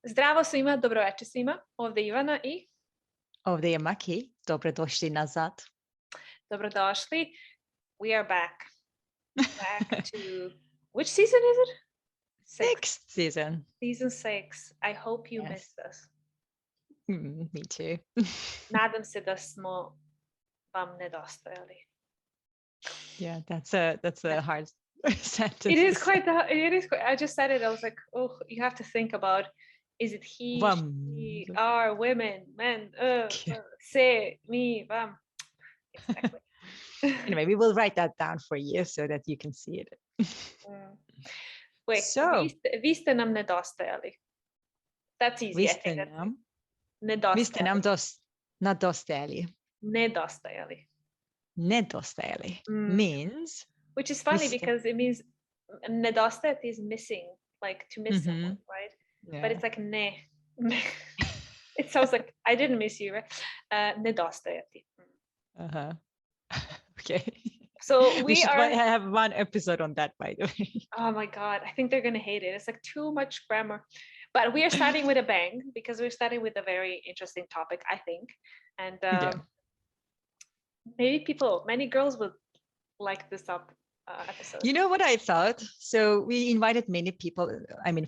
Zdravo svima, dobroveče svima. Ovdje je Ivana i Ovdje je Maki. Dobrodošli nazad. dobrodošli. We are back. Back to... Which season is it? Sixth season. Season 6. I hope you missed us. Me too. Nadam se da smo vam nedostajali. Yeah, that's a hard sentence. It is quite. I just said it. I was like, oh, you have to think about. Is it he, she, are, women, men, se, me, vam? Exactly. Anyway, we will write that down for you so that you can see it. Wait, so, vi ste nam nedostajali. That's easy. Vi ste nam nedostajali. Nedostajali means... Which is funny because it means nedostajat is missing, like to miss someone, right? Yeah. But it's like ne. It sounds like I didn't miss you, right? Nedostajati. Uh-huh. Okay. So we should have one episode on that, by the way. Oh my God. I think they're going to hate it. It's like too much grammar. But we are starting with a bang because we're starting with a very interesting topic, I think. And maybe many girls would like this episode. You know what I thought? So we invited many people,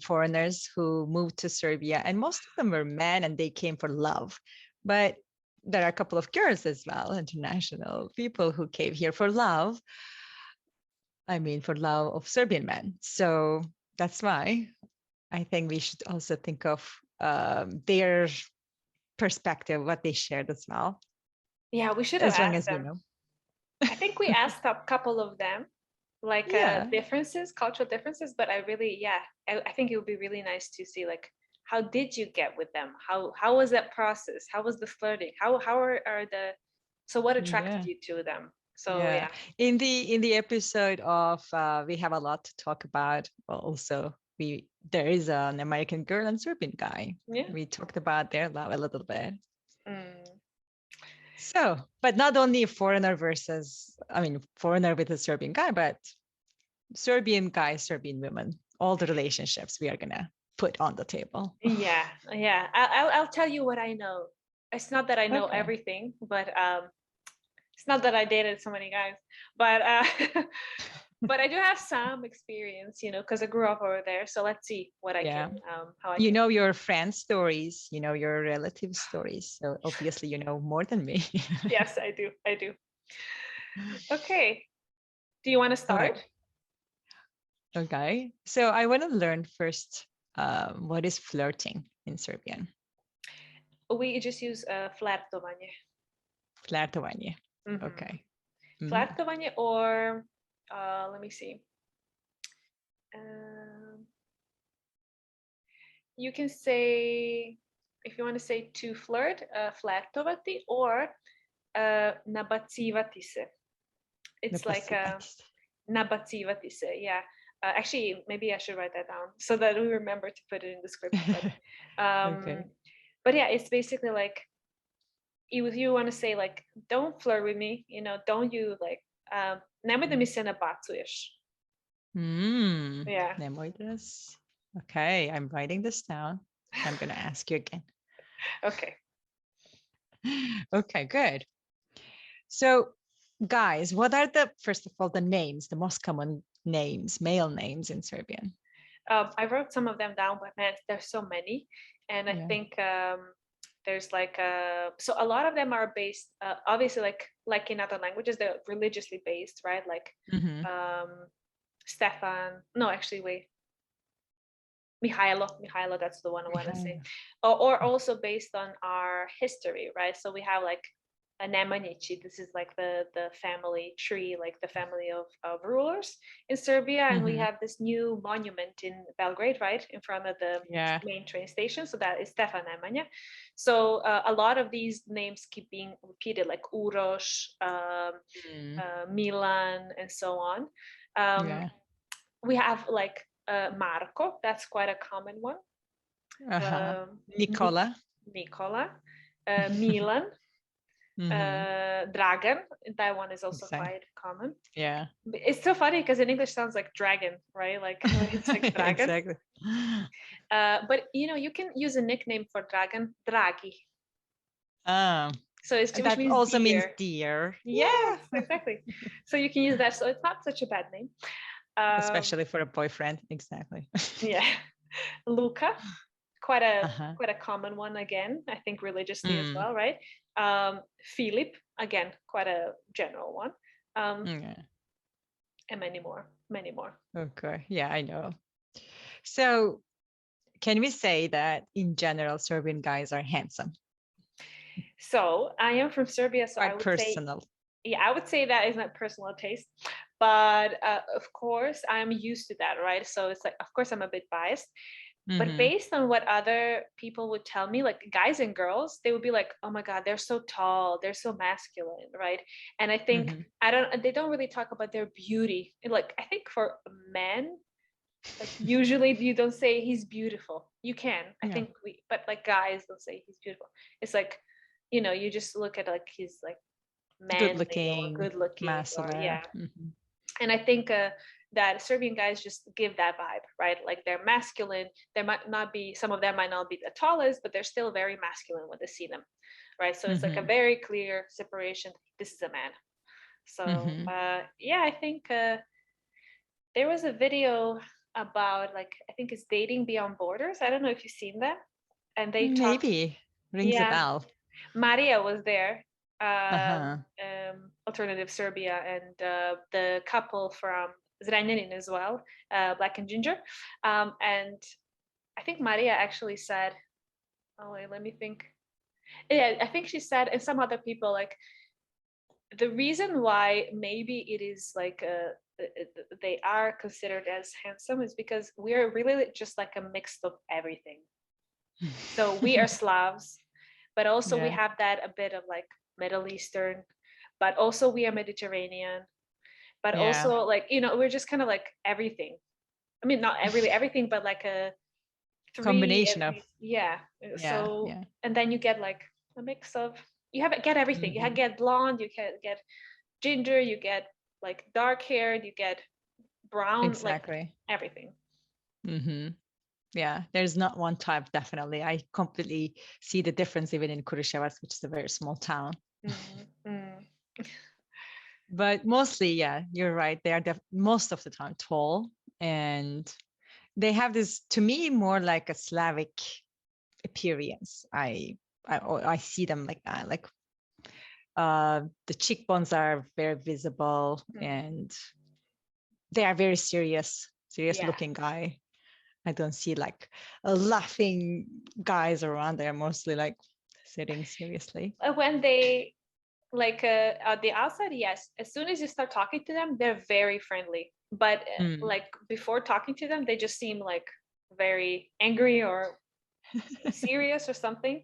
foreigners who moved to Serbia, and most of them were men and they came for love. But there are a couple of girls as well, international people who came here for love. For love of Serbian men. So that's why I think we should also think of their perspective, what they shared as well. Yeah, we should have asked them. We know. I think we asked a couple of them, like cultural differences, but I think it would be really nice to see, like, how did you get with them? How was that process? How was the flirting? What attracted you to them? So yeah. In the episode of we have a lot to talk about. Also, there is an American girl and Serbian guy. Yeah. We talked about their love a little bit. So, but not only foreigner with a Serbian guy, but Serbian guy, Serbian women, all the relationships we are gonna put on the table. Yeah. I'll tell you what I know. It's not that I know everything, but it's not that I dated so many guys, but but I do have some experience, because I grew up over there. So let's see what I can. Know your friends' stories, your relatives' stories. So obviously, you know more than me. Yes, I do. Okay. Do you want to start? Okay. So I want to learn first. What is flirting in Serbian? We just use flirtovanje. Flirtovanje. Mm-hmm. Okay. Flirtovanje, or let me see. You can say, if you want to say to flirt, flirtovati, or nabacivati se. It's like nabacivati se, yeah. Actually, maybe I should write that down so that we remember to put it in the script. But yeah, it's basically like, if you want to say, like, don't flirt with me, don't you, like, nemoj da mi se nabacuješ. Yeah. Nemoj das. Okay, I'm writing this down. I'm going to ask you again. Okay. Okay, good. So, guys, what are first of all, the names, the most common names, male names in Serbian? I wrote some of them down, but man, there's so many. And I think there's like, so a lot of them are based, obviously, like in other languages, they're religiously based, right? Like Stefan, no, actually, wait. Mihailo, that's the one I want to say. Or also based on our history, right? So we have like a Nemanjići, this is like the family tree, like the family of rulers in Serbia. And we have this new monument in Belgrade, right? In front of the main train station. So that is Stefan Nemanja. So a lot of these names keep being repeated, like Uroš, Milan, and so on. We have like Marko, that's quite a common one. Nikola. Milan. Mm-hmm. Dragan, that one is also Exactly. quite common. Yeah. It's so funny because in English sounds like dragon, right? Like when it's like dragon. Exactly. But you can use a nickname for dragon, Dragi. Um, So it's which that means also means deer. deer. Yes, Yeah. exactly. So you can use that. So it's not such a bad name. Um, Especially for a boyfriend. Exactly. yeah, Luca, quite a Uh-huh. quite a common one again. I think religiously as Mm. well, right? Philip, again, quite a general one. Yeah. And many more, many more. Okay. Yeah, I know. So can we say that in general, Serbian guys are handsome? So I am from Serbia, so I Quite would say, personal. yeah, I would say that is my personal taste. But of course, I'm used to that, right? So it's like, of course, I'm a bit biased. But Mm-hmm. based on what other people would tell me, like guys and girls, they would be like, oh my God, they're so tall, they're so masculine, right? And I think Mm-hmm. they don't really talk about their beauty. Like, I think for men, like usually you don't say he's beautiful. You can, I Yeah. think but like guys don't say he's beautiful. It's like, you just look at like he's like Good manly or looking, good looking or muscular. yeah. Mm-hmm. And I think that Serbian guys just give that vibe, right? Like they're masculine. There might not be, some of them might not be the tallest, but they're still very masculine when they see them, right? So it's like a Mm-hmm. very clear separation. This is a man. So Mm-hmm. yeah, I think there was a video about like, I think it's Dating Beyond Borders. I don't know if you've seen that. And they talked, Maybe rings a yeah, bell. Maria was there, Uh-huh. Alternative Serbia, and the couple from Zrenjanin as well, Black and Ginger. And I think Maria actually said, oh wait, let me think. Yeah, I think she said, and some other people, like the reason why maybe it is like they are considered as handsome is because we are really just like a mix of everything. So we are Slavs, but also we Yeah. have that a bit of like Middle Eastern, but also we are Mediterranean, but Yeah. also like, we're just kind of like everything. I mean, not really everything, but like a three Combination at of, least. Yeah. yeah, So, yeah. and then you get like a mix of, get everything. Mm-hmm. Get blonde, you can get ginger, you get like dark haired, you get brown, like Exactly. everything. Mm-hmm. Yeah, there's not one type, definitely. I completely see the difference even in Kurishevas, which is a very small town. Mm, mm. But mostly, yeah, you're right. They are most of the time tall, and they have this, to me, more like a Slavic appearance. I see them like that. Like the cheekbones are very visible, Mm. and they are very serious Yeah. looking guy. I don't see like laughing guys around. They're mostly like sitting seriously. When they like at the outside, yes. As soon as you start talking to them, they're very friendly. But Mm, like before talking to them, they just seem like very angry or serious or something.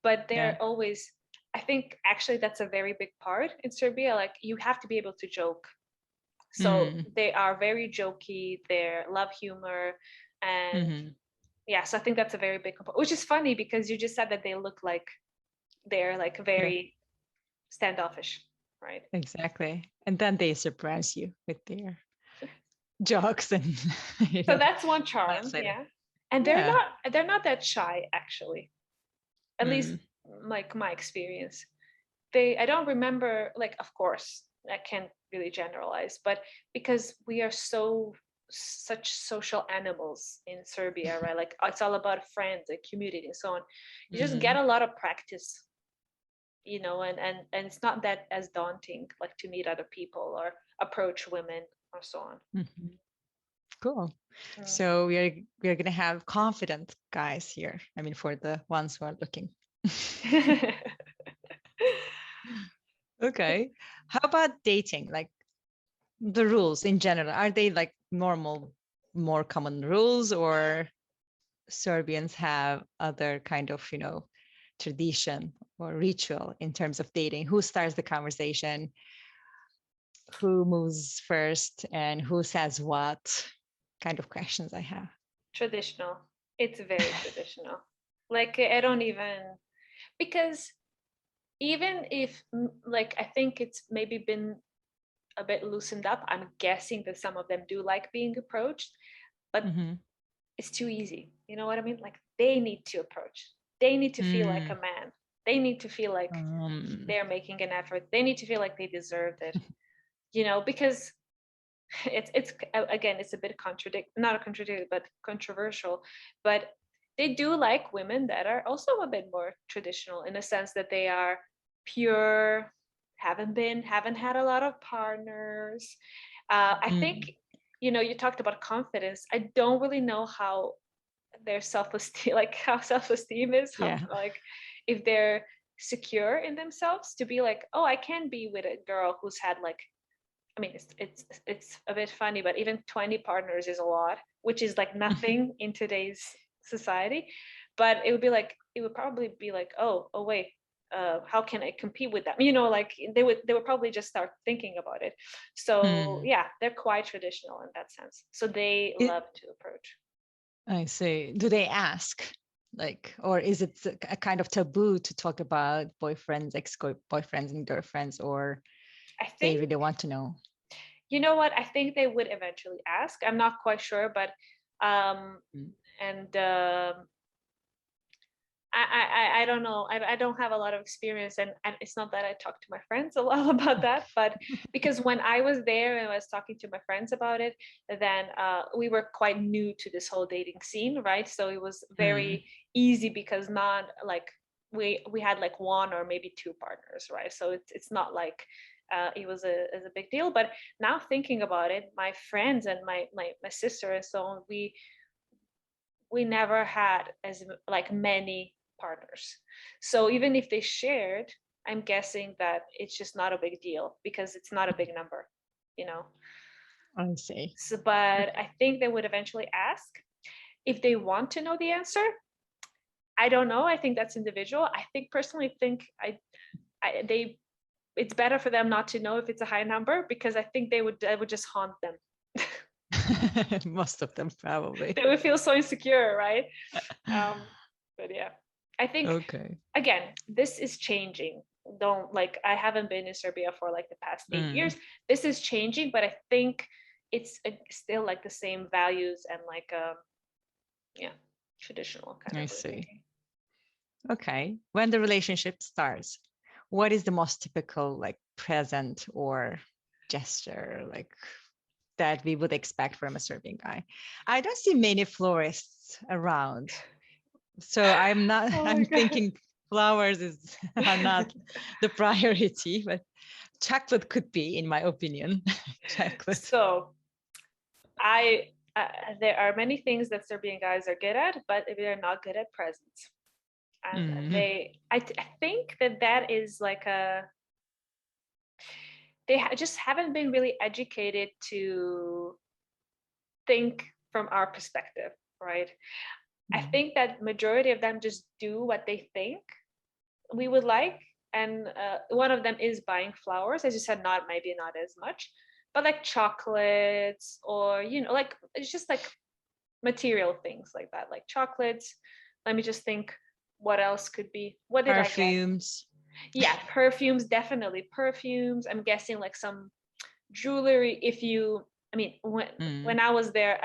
But yeah. they're always, I think actually that's a very big part in Serbia. Like you have to be able to joke. So Mm, they are very jokey, they love humor. And hmm. yeah, so I think that's a very big component, which is funny because you just said that they look like they're like Yeah, very standoffish, right? exactly. And then they surprise you with their jokes and So that's one laughs charm, later. yeah. And Yeah. they're not that shy actually. At least Mm, like my experience. I don't remember, like, of course, I can't really generalize, but because we are such social animals in Serbia, right? Like it's all about friends and community and so on. You just get mm, a lot of practice, and it's not that as daunting, like to meet other people or approach women or so on. mhm. Cool. Mm. So we are gonna have confident guys here. I mean, for the ones who are looking. Okay. How about dating? Like the rules in general, are they like normal, more common rules, or Serbians have other kind of, tradition or ritual in terms of dating? Who starts the conversation? Who moves first? And who says what? Kind of questions I have. Traditional. It's very traditional. Like I don't even, because even if like I think it's maybe been a bit loosened up, I'm guessing that some of them do like being approached, but Mm-hmm. it's too easy. You know what I mean? Like they need to approach. They need to feel like a Mm. man. They need to feel like Um, they're making an effort. They need to feel like they deserved it. You know, because it's again, it's a bit not a contradictory, but controversial. But they do like women that are also a bit more traditional in a sense that they are pure, haven't had a lot of partners. I mm, think, you know, you talked about confidence. I don't really know how their self-esteem, like how self-esteem is, how yeah. like if they're secure in themselves to be like, oh, I can be with a girl who's had like, I mean, it's a bit funny, but even 20 partners is a lot, which is like nothing in today's society. But it would be like, it would probably be like, oh wait, how can I compete with them? You know, like they would probably just start thinking about it. So Mm. yeah, they're quite traditional in that sense. So they love to approach. I see. Do they ask? Like, or is it a kind of taboo to talk about boyfriends, ex-boyfriends and girlfriends, or I they think, really want to know? you know what? I think they would eventually ask. I'm not quite sure, but um, Mm. and I don't know. I don't have a lot of experience, and it's not that I talk to my friends a lot about that, but because when I was there and I was talking to my friends about it, then we were quite new to this whole dating scene, right? So it was Mm. very easy because not like we had like one or maybe two partners, right? So it's not like it was a big deal. But now thinking about it, my friends and my sister and so on, we never had as like many partners. So even if they shared, I'm guessing that it's just not a big deal because it's not a big number, you know. I see. So, but I think they would eventually ask if they want to know the answer. I don't know. I think that's individual. I think personally think I they it's better for them not to know if it's a high number because I think I would just haunt them. Most of them probably. They would feel so insecure, right? Um, but yeah, I think Okay. again, this is changing. Don't like I haven't been in Serbia for like the past 8 years. Mm. This is changing, but I think it's still like the same values and like yeah, traditional kind I of way see. thinking. Okay. When the relationship starts, what is the most typical like present or gesture like that we would expect from a Serbian guy? I don't see many florists around. So I'm not, Oh my I'm god. thinking flowers is are not the priority, but chocolate could be, in my opinion. Chocolate. So I there are many things that Serbian guys are good at, but they're not good at presents. And Mhm. I think that is like a just haven't been really educated to think from our perspective, right? I Mm. think that majority of them just do what they think we would like, and one of them is buying flowers. As you said, not maybe not as much, but like chocolates or you know, like it's just like material things like that, like chocolates. Let me just think, what else could be? What did I get? Perfumes. Yeah, perfumes, definitely perfumes. I'm guessing like some jewelry. If you, I mean, when Mm. I was there,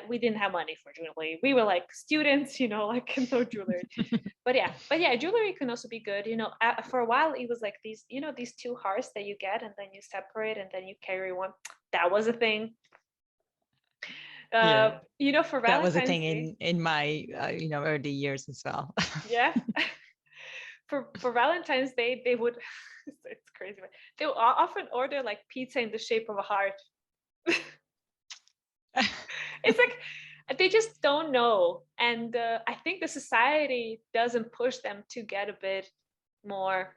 we didn't have money for jewelry. We were like students, you know, like no jewelry. But yeah, jewelry can also be good. You know, for a while it was like these, you know, these two hearts that you get and then you separate and then you carry one. That was a thing. Yeah, You know, for that was a Valentine's thing Day, in my early years as well. yeah, for Valentine's Day they would. It's crazy, but they would often order like pizza in the shape of a heart. It's like they just don't know, and I think the society doesn't push them to get a bit more,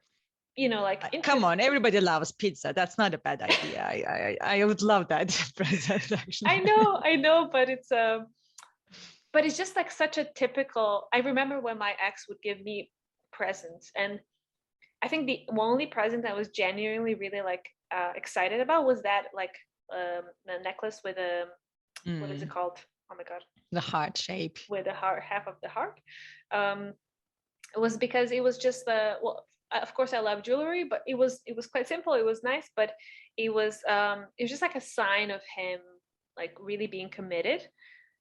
you know, like Come interest. on, everybody loves pizza. That's not a bad idea. I would love that present actually. I know, but it's just like such a typical. I remember when my ex would give me presents, and I think the only present I was genuinely really like excited about was that like the necklace with a what is it Mm, called? Oh my god, the heart shape. with the heart, half of the heart. Um, it was because it was just the well. of course I love jewelry, but it was quite simple. It was nice, but it was just like a sign of him like really being committed,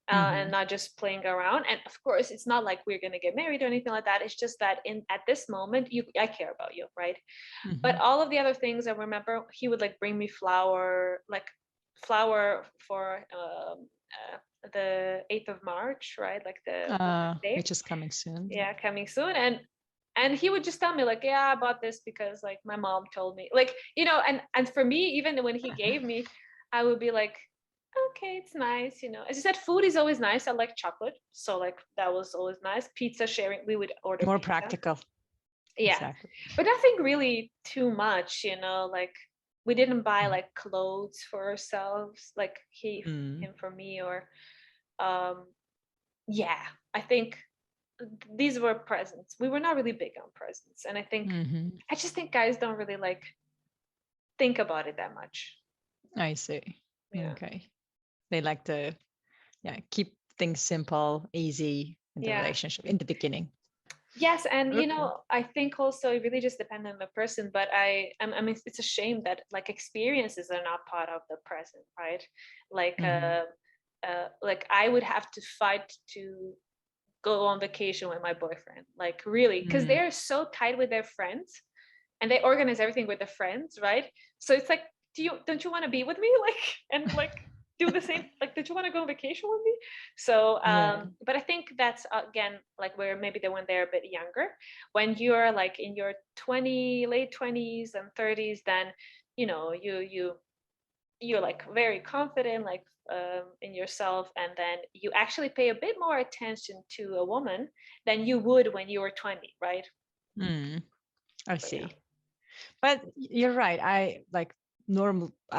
and not just playing around. And of course, it's not like we're gonna get married or anything like that. It's just that at this moment, I care about you, right? But all of the other things, I remember he would like bring me flour for the 8th of March, right? Like the day. Which is coming soon. Yeah, coming soon. And he would just tell me like, yeah, I bought this because like my mom told me, like, and for me, even when he gave me, I would be like, okay, it's nice, as you said, food is always nice. I like chocolate, so like that was always nice. Pizza sharing, we would order More pizza. practical. Yeah, exactly. But nothing really too much, like we didn't buy like clothes for ourselves, like him for me, or yeah, I think these were presents. We were not really big on presents, and I think I just think guys don't really like think about it that much. I see. Yeah. Okay. They like to keep things simple, easy in the relationship in the beginning. Yes, and I think also it really just depends on the person. But I mean, it's a shame that like experiences are not part of the present, right? Like, like I would have to fight to go on vacation with my boyfriend, like really, because they're so tight with their friends, and they organize everything with their friends, right? So it's like, don't you want to be with me, like, and like do the same, like, don't you want to go on vacation with me? So but I think that's again like where maybe when they're a bit younger, when you're like in your late 20s and 30s, then you're like very confident, like in yourself, and then you actually pay a bit more attention to a woman than you would when you were 20, right? I see. But you're right. I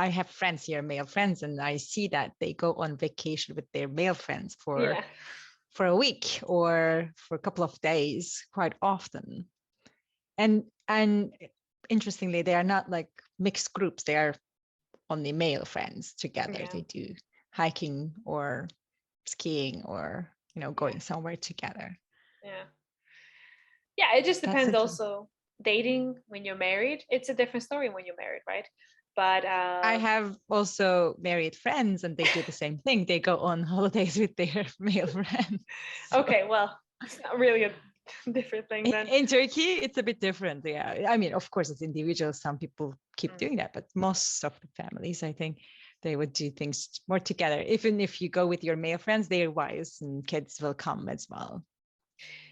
have friends here, male friends, and I see that they go on vacation with their male friends for a week or for a couple of days quite often. And interestingly, they are not like mixed groups. They are only male friends together. Yeah. They do hiking or skiing or going somewhere together. Yeah, it just depends. Also, dating when you're married, it's a different story when you're married, right? But I have also married friends, and they do the same thing. They go on holidays with their male friends. Okay, well, it's not really a different thing then. In Turkey, it's a bit different. Yeah, I mean, of course, it's individual. Some people keep doing that, but most of the families, I think, they would do things more together. Even if you go with your male friends, their wives and kids will come as well.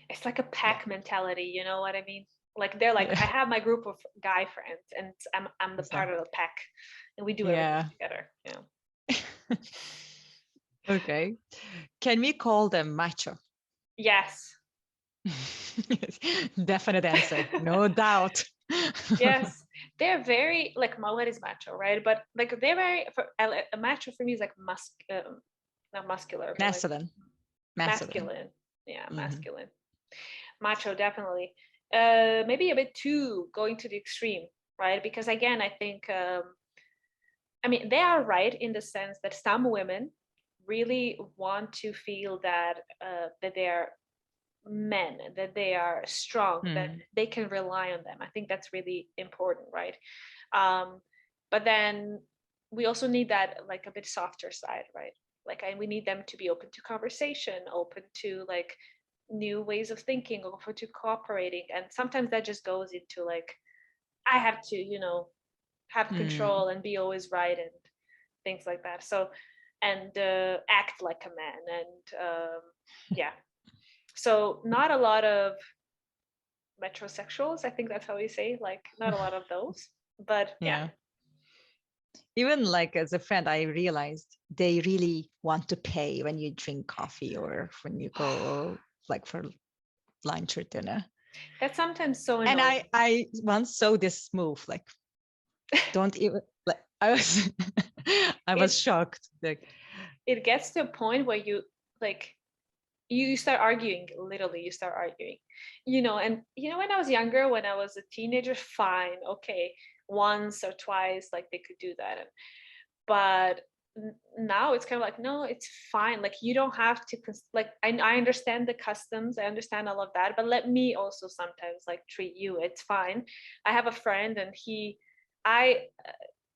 It's like a pack mentality, you know what I mean? Like they're like, I have my group of guy friends, and I'm the part of the pack, and we do everything together. Yeah. Okay. Can we call them macho? Yes. Definite answer. No doubt. Yes, they're very like, what is macho, right? But like they're very a macho for me is like not muscular, but masculine. Like masculine. Yeah, masculine. Macho, definitely. Maybe a bit too going to the extreme, right? Because again, I think I mean, they are right in the sense that some women really want to feel that that they are men, that they are strong, that they can rely on them. I think that's really important, right? But then we also need that like a bit softer side, right? Like we need them to be open to conversation, open to like new ways of thinking, open to cooperating. And sometimes that just goes into like, I have to have control and be always right and things like that. So, and act like a man, and yeah. So not a lot of metrosexuals, I think that's how we say, like not a lot of those, but yeah. Even like as a friend, I realized they really want to pay when you drink coffee or when you go like for lunch or dinner. That's sometimes so annoying. And I once saw this move, like don't even like I was shocked. Like it gets to a point where you like you start arguing, literally you start arguing, and when I was younger, when I was a teenager, fine, okay, once or twice, like they could do that, but now it's kind of like, no, it's fine. Like, you don't have to like, I understand the customs, I understand all of that, but let me also sometimes like treat you. It's fine. I have a friend, and I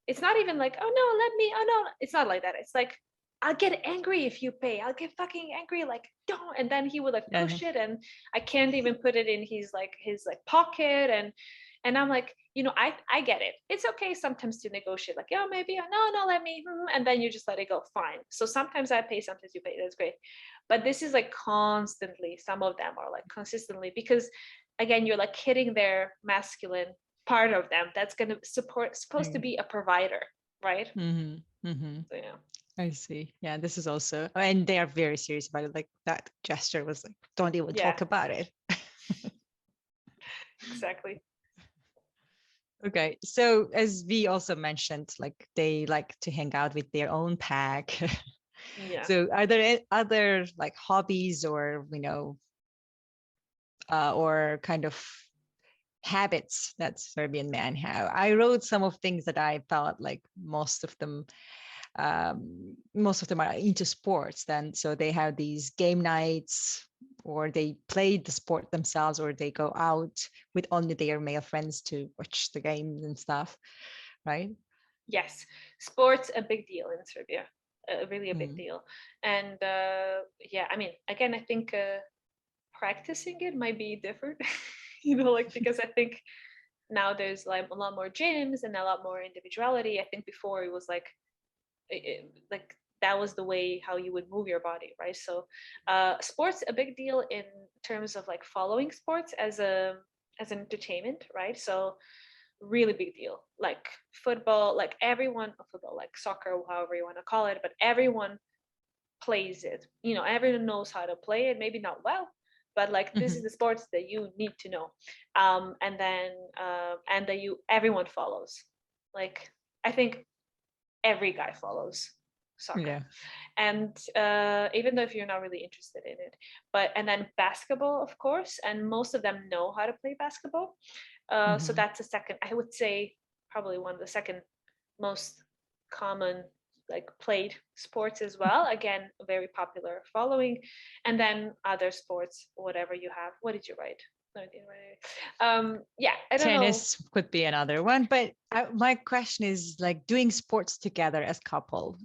it's not even like, oh no, let me, oh no, it's not like that. It's like, I'll get angry if you pay. I'll get fucking angry, like, don't. And then he would like Uh-huh. push it, and I can't even put it in his pocket. And I'm like, I get it. It's okay sometimes to negotiate, like, oh, maybe, no, let me, and then you just let it go. Fine. So sometimes I pay, sometimes you pay. That's great. But this is like constantly, some of them are like consistently, because again, you're like hitting their masculine part of them that's going to supposed to be a provider, right? Mm-hmm. Mm-hmm. So yeah. I see. Yeah, this is also, and they are very serious about it. Like that gesture was like, don't even Yeah, talk about it. exactly. Okay. So as we also mentioned, like they like to hang out with their own pack. Yeah. So are there other like hobbies or, or kind of habits that Serbian men have? I wrote some of things that I felt like most of them are into sports. Then so they have these game nights, or they play the sport themselves, or they go out with only their male friends to watch the games and stuff, right? Yes, sports a big deal in Serbia, really a big Mm. deal. And yeah, I mean, again, I think practicing it might be different, like, because I think now there's like a lot more gyms and a lot more individuality. I think before it was like, like that was the way how you would move your body, right? So sports a big deal in terms of like following sports as an entertainment, right? So really big deal, like football, like everyone, football, like soccer, however you want to call it, but everyone plays it, everyone knows how to play it, maybe not well, but like this is Mhm. the sports that you need to know. And then and that you everyone follows, like, I think every guy follows soccer. Yeah. And even though if you're not really interested in it, but and then basketball, of course, and most of them know how to play basketball. So Mhm. that's a second, I would say, probably one of the second most common like played sports as well. Again, a very popular following. And then other sports, whatever you have. What did you write? No, I didn't write it. Yeah, I don't know. Tennis could be another one, but my question is like doing sports together as couple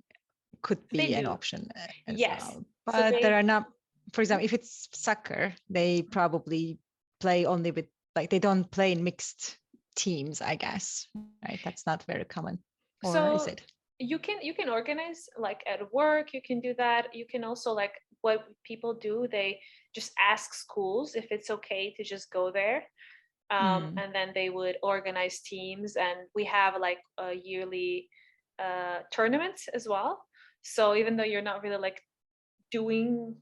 could They be an do. option as Yes. well. So But there they are not, for example, if it's soccer, they probably play only with, like, they don't play in mixed teams, I guess, right? That's not very common. Or is so it? you can organize like at work, you can do that. You can also, like, what people do, they just ask schools if it's okay to just go there. Mm. And then they would organize teams, and we have like a yearly tournaments as well. So even though you're not really like doing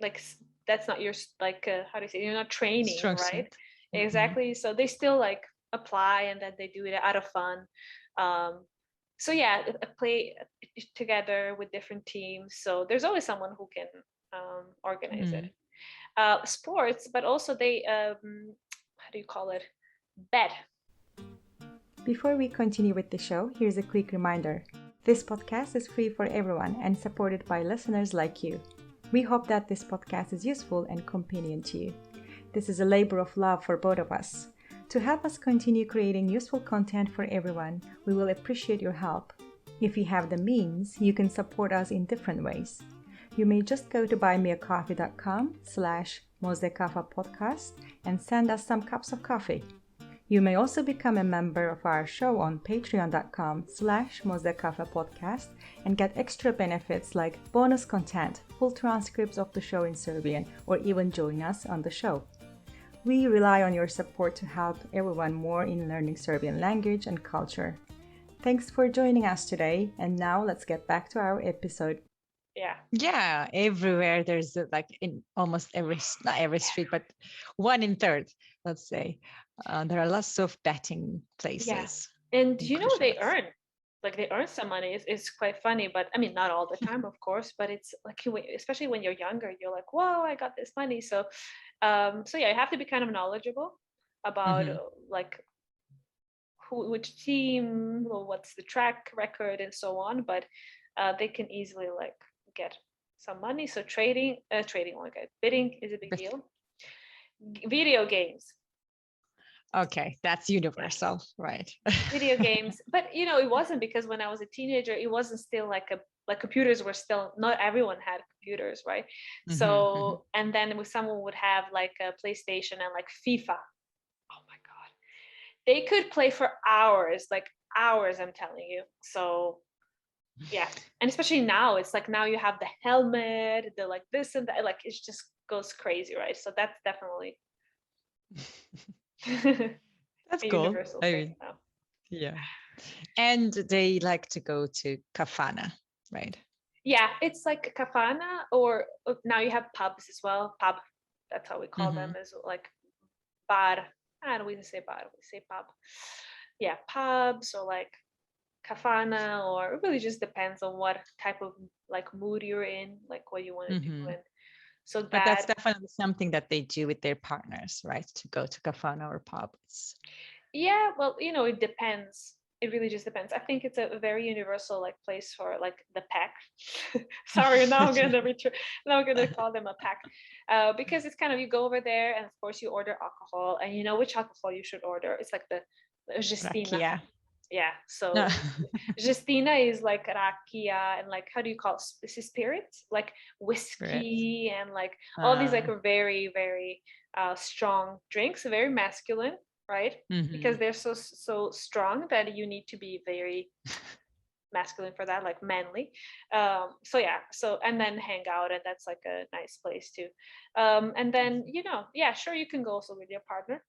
like that's not your like how do you say, you're not training, Strong right? suit. Mhm. Exactly. So they still like apply, and then they do it out of fun. So yeah, play together with different teams, so there's always someone who can organize it. Mm. Sports, but also they how do you call it, bet. Before we continue with the show, here's a quick reminder. This podcast is free for everyone and supported by listeners like you. We hope that this podcast is useful and convenient to you. This is a labor of love for both of us. To help us continue creating useful content for everyone, we will appreciate your help. If you have the means, you can support us in different ways. You may just go to buymeacoffee.com/mozdekafa podcast and send us some cups of coffee. You may also become a member of our show on patreon.com/mozdekafa podcast and get extra benefits like bonus content, full transcripts of the show in Serbian, or even join us on the show. We rely on your support to help everyone more in learning Serbian language and culture. Thanks for joining us today, and now let's get back to our episode. Yeah. Yeah, everywhere there's like in almost every, not every street, but one in third, let's say, there are lots of betting Yeah. places And and they crucials. earn, like, they earn some money. It's quite funny, but I mean, not all the time, of course, but it's like, especially when you're younger, you're like, whoa, I got this money. So so yeah, you have to be kind of knowledgeable about Hmm. like which team, or what's the track record and so on. But they can easily like get some money. So trading, like bidding is a big deal. Video games. Okay, that's universal, right? Video games, but it wasn't, because when I was a teenager, it wasn't still like computers were still, not everyone had computers, right? So and then someone would have like a PlayStation and like FIFA. Oh my god, they could play for hours, like hours, I'm telling you. So yeah, and especially now, it's like now you have the helmet, the like this and that, like it just goes crazy, right? So that's definitely That's a cool. universal I thing mean, now. yeah. And they like to go to Cafana, right? Yeah, it's like Cafana, or now you have pubs as well. Pub, that's how we call them, is like bar. I don't even say bar, we say pub. Yeah, pubs or like Cafana, or it really just depends on what type of like mood you're in, like what you want to do. And so But that's that, definitely something that they do with their partners, right? To go to Cafana or pubs. yeah, well, it depends. It really just depends. I think it's a very universal like place for like the pack. Sorry, now I'm gonna call them a pack, because it's kind of, you go over there and of course you order alcohol, and you know which alcohol you should order. It's like the Justina. Rakia. Yeah, so Justina is like rakia, and like, how do you call it? This is spirits, like whiskey, and like all these like very, very strong drinks, very masculine, right? Because they're so strong that you need to be very masculine for that, like manly. So yeah, so and then hang out, and that's like a nice place too. And then yeah, sure, you can go also with your partner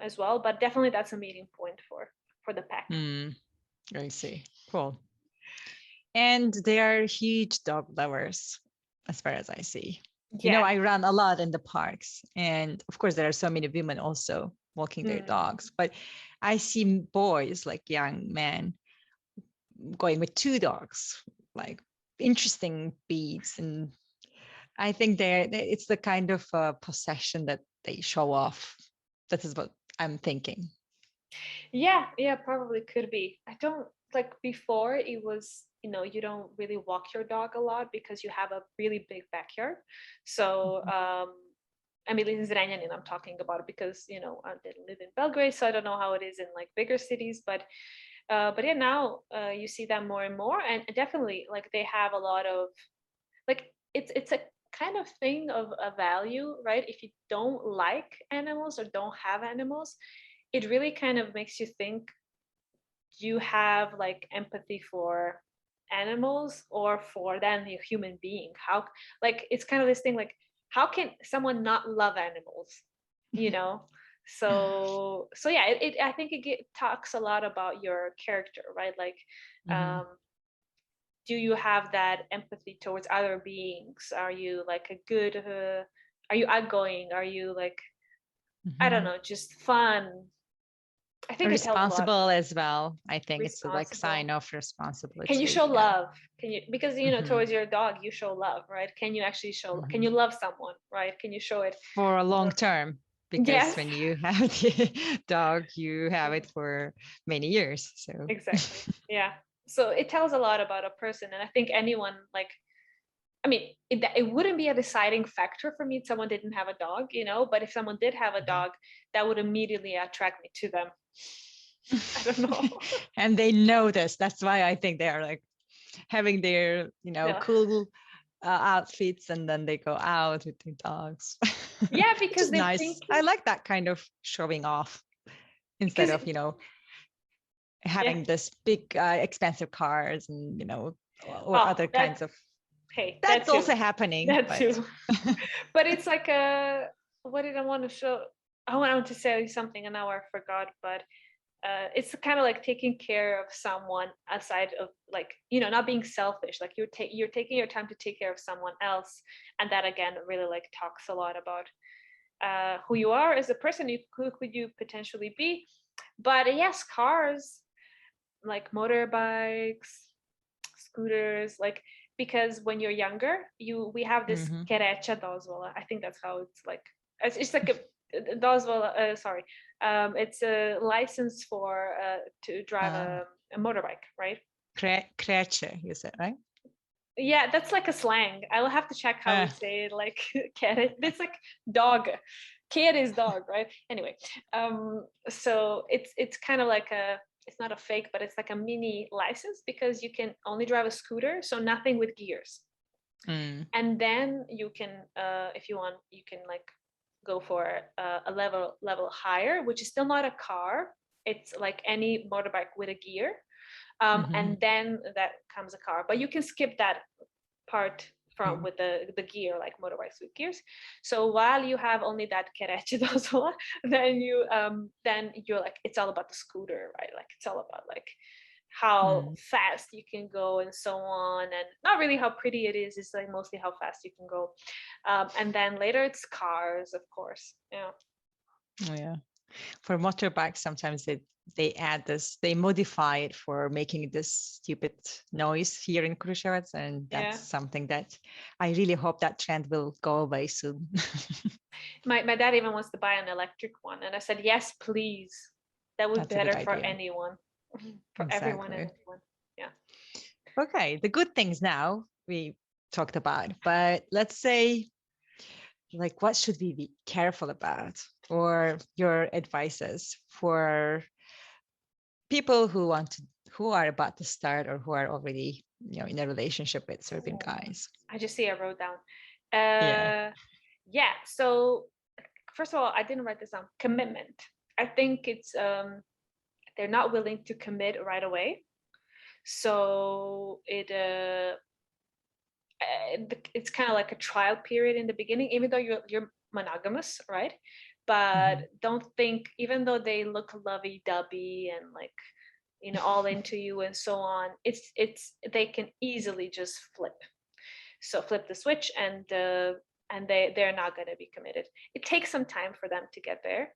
as well, but definitely that's a meeting point for the pack. I see. Cool. And they are huge dog lovers, as far as I see. Yeah. I run a lot in the parks, and of course there are so many women also walking their dogs, but I see boys, like young men, going with 2 dogs, like interesting breeds. And I think it's the kind of possession that they show off. That is what I'm thinking. Yeah, probably could be. I don't, like, before it was, you don't really walk your dog a lot because you have a really big backyard. So I mean, this is Renjanin I'm talking about, because I didn't live in Belgrade, so I don't know how it is in like bigger cities, but yeah, now you see that more and more, and definitely like they have a lot of, like, it's a kind of thing of a value, right? If you don't like animals or don't have animals, it really kind of makes you think, you have like empathy for animals or for then the human being. How, like, it's kind of this thing, like, how can someone not love animals, so yeah, I think it talks a lot about your character, right? Like do you have that empathy towards other beings? Are you like a good are you outgoing? Are you like, I don't know, just fun? I think it tells a lot. Responsible as well. I think it's like a Responsible. sign of responsibility. Can you show Yeah. love? Can you, because towards your dog you show love, right? Can you actually show, can you love someone, right? Can you show it For a long term? Because Yes. when you have the dog, you have it for many years. So exactly. Yeah. So it tells a lot about a person, and I think anyone, like, I mean, it wouldn't be a deciding factor for me if someone didn't have a dog, but if someone did have a dog, that would immediately attract me to them. I don't know. And they know this. That's why I think they are like having their, Yeah. cool outfits, and then they go out with their dogs. Yeah, because they nice. I like that kind of showing off instead of, having this big expensive cars and, or other kinds of. Hey, that's also happening. Too. But it's like what did I want to show? I wanted to say something and now I forgot, but it's kind of like taking care of someone aside of, like, not being selfish. Like you're taking your time to take care of someone else, and that again really like talks a lot about who you are as a person. Who could you potentially be? But yes, cars, like motorbikes, scooters, like, because when you're younger, we have this kerecha dozvola. I think that's how it's like. It's like a dozvola. Sorry, it's a license for to drive a motorbike, right? Kreće, you said, right? Yeah, that's like a slang. I'll have to check how we say it. Like cat, it's like dog. Cat is dog, right? Anyway, so it's kind of like it's not a fake, but it's like a mini license because you can only drive a scooter, so nothing with gears. And then you can, if you want, you can like go for a level higher, which is still not a car. It's like any motorbike with a gear. And then that comes a car, but you can skip that part from with the gear, like motorbikes with gears. So while you have only that kereçe, then you're like, it's all about the scooter, right? Like it's all about like how fast you can go and so on, and not really how pretty it is. It's like mostly how fast you can go. And then later it's cars, of course. Yeah. For motorbikes, sometimes they add this, they modify it for making this stupid noise here in Kruševac, and that's something that I really hope that trend will go away soon. My dad even wants to buy an electric one, and I said yes, please. That would be better for anyone, for everyone and anyone. Yeah. Okay, the good things now we talked about, but let's say, like, what should we be careful about, or your advices for people who are about to start or who are already, in a relationship with Serbian guys? I just see I wrote down. Yeah. So first of all, I didn't write this down. Commitment. I think it's they're not willing to commit right away. So it's kind of like a trial period in the beginning, even though you're monogamous, right? But don't think, even though they look lovey-dovey and like, all into you and so on, it's they can easily just flip the switch, and they're not going to be committed. It takes some time for them to get there,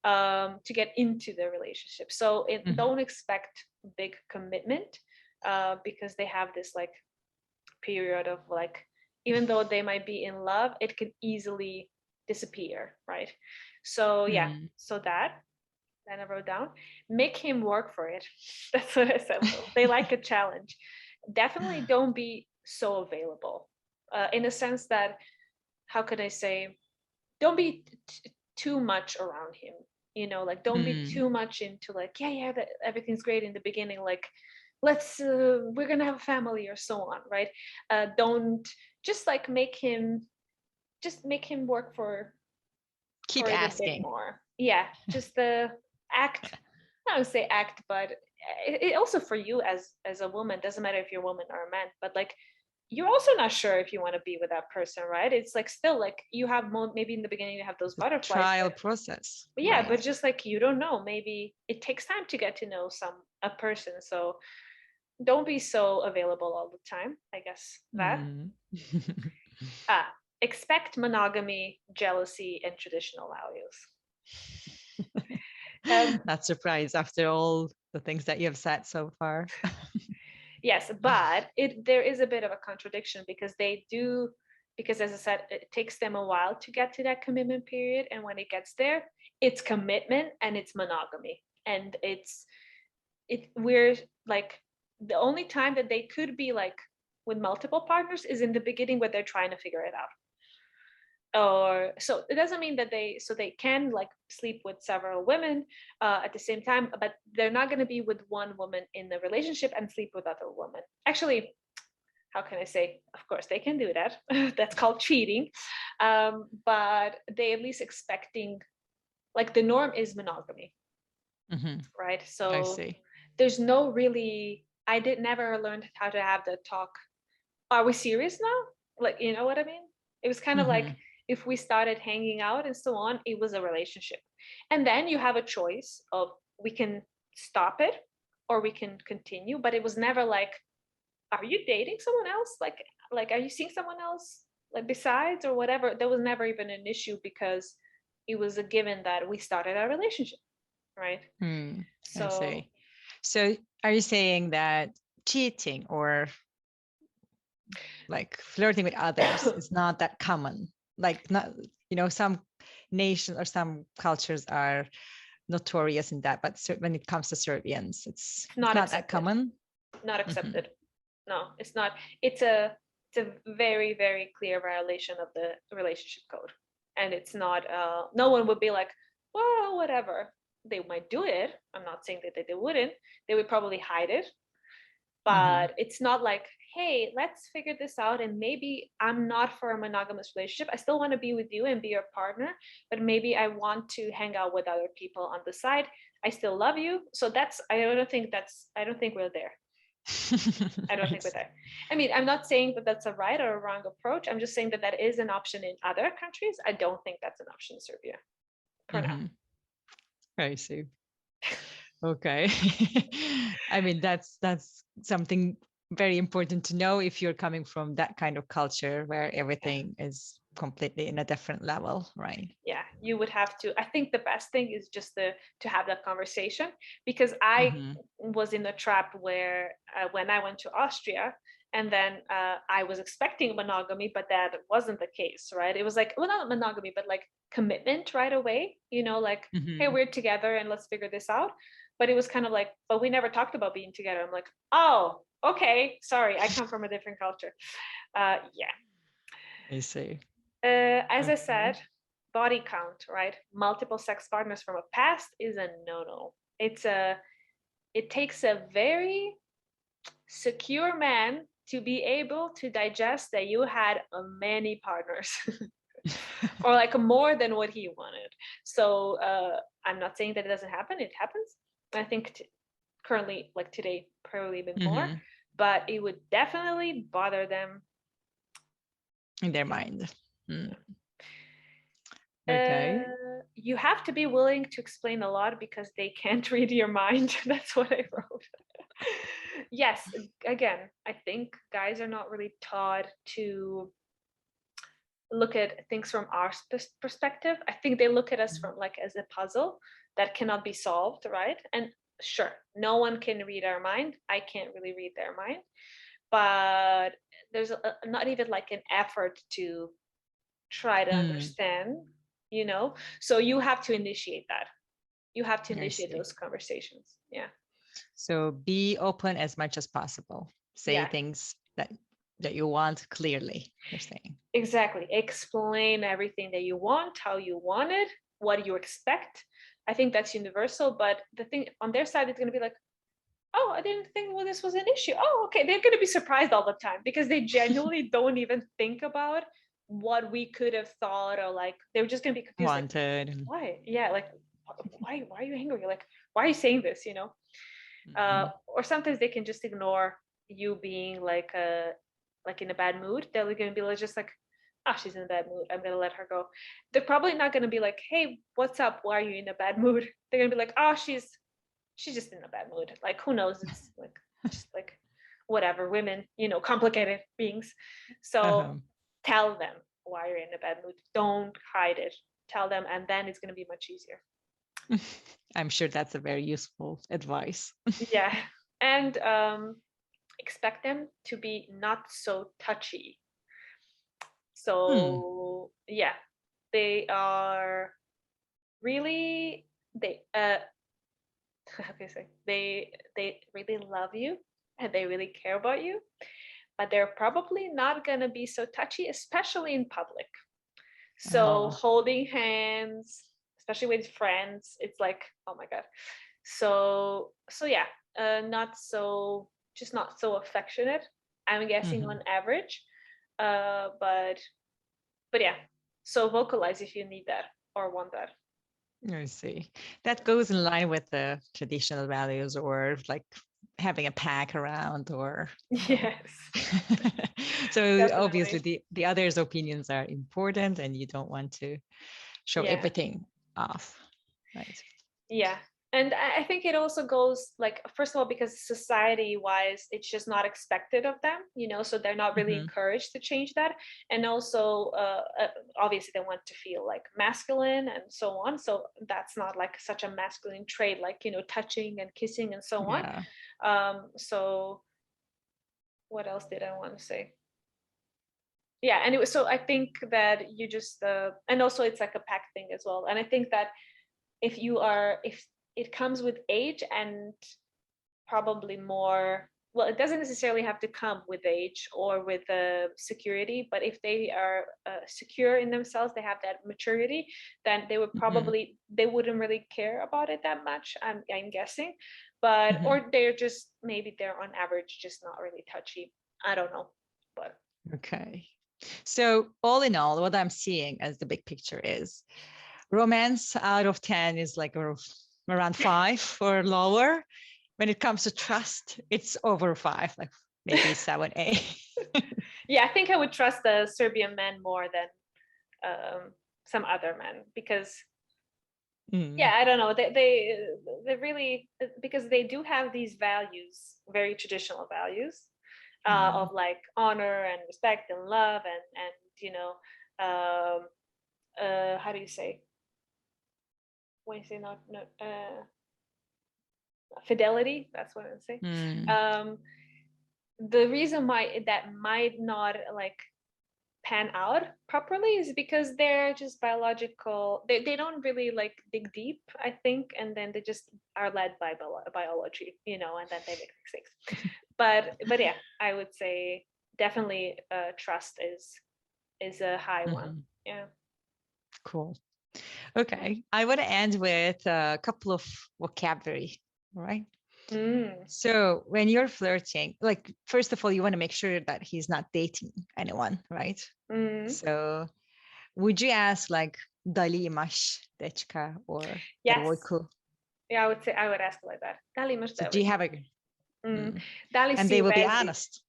to get into the relationship. So don't expect big commitment, because they have this like period of like, even though they might be in love, it can easily disappear, right? So so that then I wrote down, make him work for it. That's what I said. They like a challenge. Definitely don't be so available, in a sense that, how could I say, don't be too much around him. Like don't be too much into like, that everything's great in the beginning, like let's we're gonna have a family or so on, right? Don't just like make him work for keep it asking a bit more. Just the act. I don't say act, but it also, for you as a woman, doesn't matter if you're a woman or a man, but like you're also not sure if you want to be with that person, right? It's like still like you have maybe in the beginning you have those butterflies trial process, but right? but just like, you don't know, maybe it takes time to get to know a person, so don't be so available all the time, I guess. That expect monogamy, jealousy, and traditional values. Not surprised after all the things that you have said so far. Yes, but there is a bit of a contradiction, because as I said, it takes them a while to get to that commitment period, and when it gets there, it's commitment and it's monogamy, and we're like, the only time that they could be like with multiple partners is in the beginning, where they're trying to figure it out. Or so it doesn't mean that they can like sleep with several women at the same time, but they're not going to be with one woman in the relationship and sleep with other women. Actually, how can I say, of course they can do that. That's called cheating. But they at least expecting, like, the norm is monogamy. Right? So I see. There's no really, never learned how to have the talk, are we serious now? Like, you know what I mean? It was kind of like, if we started hanging out and so on, it was a relationship. And then you have a choice of, we can stop it or we can continue, but it was never like, are you dating someone else? Like, are you seeing someone else, like, besides, or whatever? There was never even an issue, because it was a given that we started our relationship, right? I see. So are you saying that cheating or like flirting with others is not that common? Like, not, some nations or some cultures are notorious in that, but when it comes to Serbians, it's not that common. Not accepted. it's not. It's a very, very clear violation of the relationship code. And it's not, no one would be like, well, whatever. They might do it. I'm not saying that they wouldn't. They would probably hide it. But it's not like, hey, let's figure this out. And maybe I'm not for a monogamous relationship. I still want to be with you and be your partner, but maybe I want to hang out with other people on the side. I still love you. So I don't think we're there. I don't think we're there. I mean, I'm not saying that that's a right or a wrong approach. I'm just saying that that is an option in other countries. I don't think that's an option in Serbia for now. I see. Okay. I mean, that's something very important to know if you're coming from that kind of culture where everything is completely in a different level, right? Yeah, you would have to. I think the best thing is just to have that conversation, because I was in a trap where when I went to Austria, and then I was expecting monogamy, but that wasn't the case, right? It was like, well, not monogamy, but like commitment right away, like, hey, we're together and let's figure this out. But it was kind of like, but we never talked about being together. I'm like, oh, okay, sorry, I come from a different culture. Yeah. I see. As I said, body count, right? Multiple sex partners from a past is a no-no. It takes a very secure man to be able to digest that you had many partners or like more than what he wanted. So I'm not saying that it doesn't happen. It happens. I think currently, like today, probably a bit more, but it would definitely bother them in their mind. Okay. You have to be willing to explain a lot because they can't read your mind. That's what I wrote. Yes, again, I think guys are not really taught to look at things from our perspective. I think they look at us from like as a puzzle that cannot be solved, right? And sure, no one can read our mind. I can't really read their mind, but there's not even like an effort to try to understand, so you have to initiate that. You have to initiate those conversations. Yeah. So be open as much as possible. Say things that you want clearly, you're saying. Exactly. Explain everything that you want, how you want it, what you expect. I think that's universal, but the thing on their side is going to be like, oh, I didn't think this was an issue. Oh, okay. They're going to be surprised all the time because they genuinely don't even think about what we could have thought, or like they're just going to be confused. Wanted. Like, why? Yeah. Like, why are you angry? Like, why are you saying this? Or sometimes they can just ignore you being like in a bad mood. They're going to be just like, oh, she's in a bad mood, I'm going to let her go. They're probably not going to be like, hey, what's up? Why are you in a bad mood? They're going to be like, oh, she's just in a bad mood. Like, who knows? It's like, just like whatever, women, complicated beings. So tell them why you're in a bad mood. Don't hide it. Tell them, and then it's going to be much easier. I'm sure that's a very useful advice. Yeah. And expect them to be not so touchy. So yeah, they are really, they really love you and they really care about you, but they're probably not going to be so touchy, especially in public. So holding hands, especially with friends, it's like, oh my God. So yeah, not so affectionate, I'm guessing, on average. But yeah, so vocalize if you need that or want that. I see. That goes in line with the traditional values, or like having a pack around, or yes. So Definitely. obviously the others' opinions are important and you don't want to show everything off, right? Yeah. And I think it also goes, like, first of all, because society wise, it's just not expected of them, so they're not really encouraged to change that. And also, obviously, they want to feel like masculine and so on. So that's not like such a masculine trait, like, touching and kissing and so on. So what else did I want to say? Yeah. Anyway, so I think that you just, and also it's like a pack thing as well. And I think that if it comes with age and probably more well, it doesn't necessarily have to come with age or with security, but if they are secure in themselves, they have that maturity, then they would probably, they wouldn't really care about it that much, I'm guessing. But or they're just, maybe they're on average just not really touchy. I don't know, but Okay. So all in all, what I'm seeing as the big picture is romance out of 10 is like around 5 or lower. When it comes to trust, it's over 5, like maybe 7, 8. yeah, I think I would trust the Serbian men more than some other men, because yeah, I don't know, they really, because they do have these values, very traditional values, of like honor and respect and love and you know, how do you say, when you say not fidelity, that's what I would say. The reason why that might not like pan out properly is because they're just biological, they don't really like dig deep, I think, and then they just are led by biology, you know, and then they make mistakes. But yeah, I would say definitely trust is a high one. Yeah. Cool. Okay, I want to end with a couple of vocabulary. All right. So when you're flirting, like, first of all, you want to make sure that he's not dating anyone, right? So would you ask like Dali imaš dečka or yes. devojku? Yeah, I would say, I would ask like that. Dali imaš So do you have a Dali and si they u will be vezi. honest.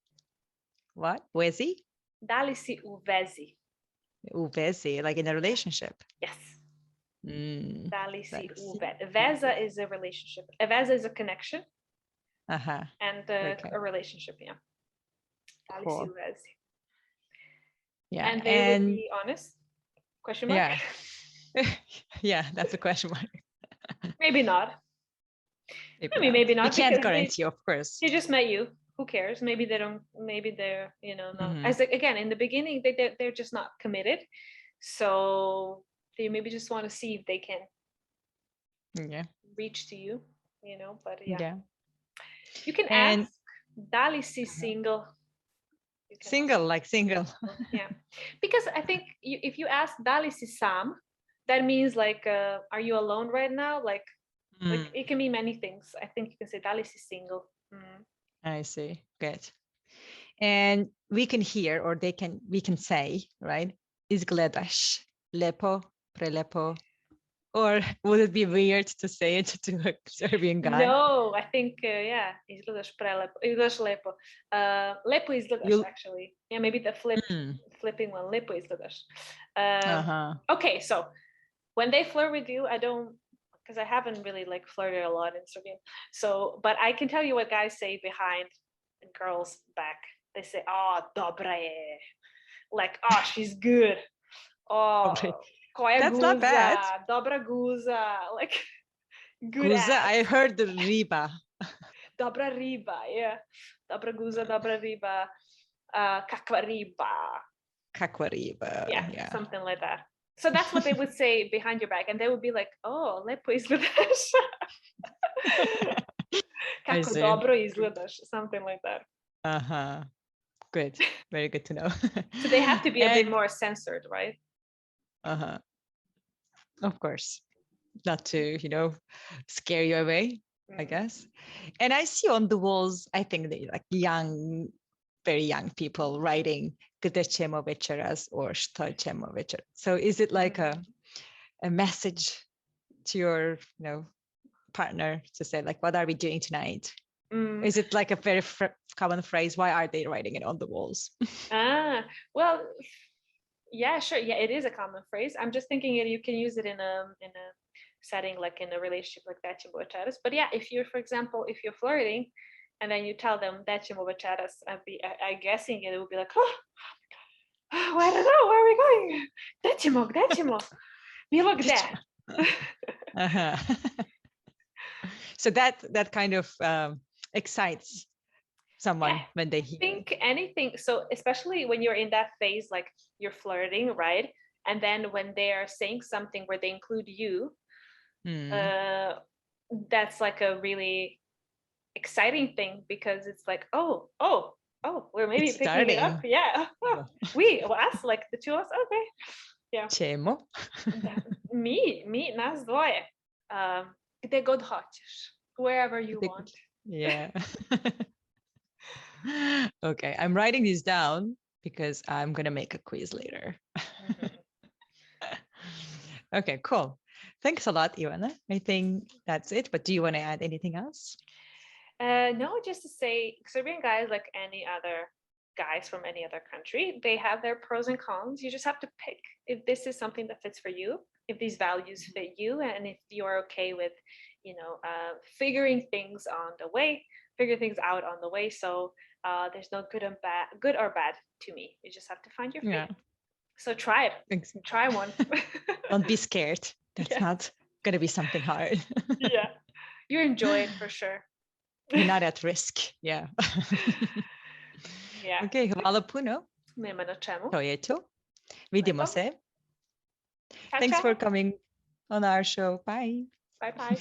What? Vezi? Dali si u vezi. U vezi, like in a relationship. Yes. Dali si u Let's vezi. Veza is a relationship. A veza is a connection. And Okay. a relationship, yeah. Dali si u vezi. Yeah. And they would be honest? Question mark? Yeah. Yeah, that's a question mark. Maybe not. Maybe not. We can't guarantee, of course. They just met you. Who cares? Maybe they don't, maybe they're, you know, not. As again, in the beginning, they're just not committed. So they maybe just want to see if they can reach to you, you know, but yeah. You can ask, Dali si single. Single, like single. Yeah. Because I think if you ask Dali si sam, that means like, are you alone right now? Like it can mean many things. I think you can say Dali si single. I see. Good. And we can hear, or we can say, right? Izgledaš lepo, prelepo. Or would it be weird to say it to a Serbian guy? No, I think, yeah, izgledaš prelepo, izgledaš lepo. Lepo izgledaš, actually. Yeah, maybe the flipping one, lepo izgledaš. Okay, so when they flirt with you, I don't, because I haven't really like flirted a lot in Serbian. So, but I can tell you what guys say behind girls' back. They say, "Oh, dobra je," like, "Oh, she's good." Oh, koja that's guza, not bad. Dobra guza, like good. Guza, I heard the riba. Dobra riba, yeah. Dobra guza, dobra riba. Kakva riba. Kakva riba. Yeah, something like that. So that's what they would say behind your back, and they would be like, "Oh, lepo izgledaš." Kako dobro izgledaš, something like that. Good. Very good to know. So they have to be a bit more censored, right? Of course. Not to, scare you away, I guess. And I see on the walls, I think they like very young people writing "Gde ćemo večeras" or "Što ćemo večeras." So is it like a message to your, partner to say like, what are we doing tonight? Is it like a very common phrase? Why are they writing it on the walls? Well, yeah, sure. Yeah, it is a common phrase. I'm just thinking you can use it in a setting like in a relationship like that. But yeah, if you're, for example, if you're flirting and then you tell them that ćemo večeras, I guessing it would be like, oh I don't know, where are we going? Gde ćemo? Bilo gde. So that kind of excites someone when they hear. I think anything. So especially when you're in that phase, like you're flirting, right? And then when they are saying something where they include you, that's like a really exciting thing because it's like, oh, we're maybe It's picking it up. starting. Yeah. Us, like the two of us. Okay. Yeah. Ćemo. Nas dvoje. Gde god hoćeš. Wherever you want. Yeah. Okay, I'm writing these down because I'm going to make a quiz later. Okay, cool. Thanks a lot, Ivana. I think that's it. But do you want to add anything else? No, just to say, Serbian guys, like any other guys from any other country, they have their pros and cons. You just have to pick if this is something that fits for you, if these values fit you, and if you're okay with, figuring things out on the way. So there's no good or bad to me. You just have to find your fit. Yeah. So try it. Thanks. Try one. Don't be scared. That's not going to be something hard. Yeah. You enjoy it for sure. You're not at risk. Yeah. Yeah. Okay, hvala puno. Nema na čemu. To je to. Vidimo se. Ciao, Thanks ciao. for coming on our show. Bye. Bye bye.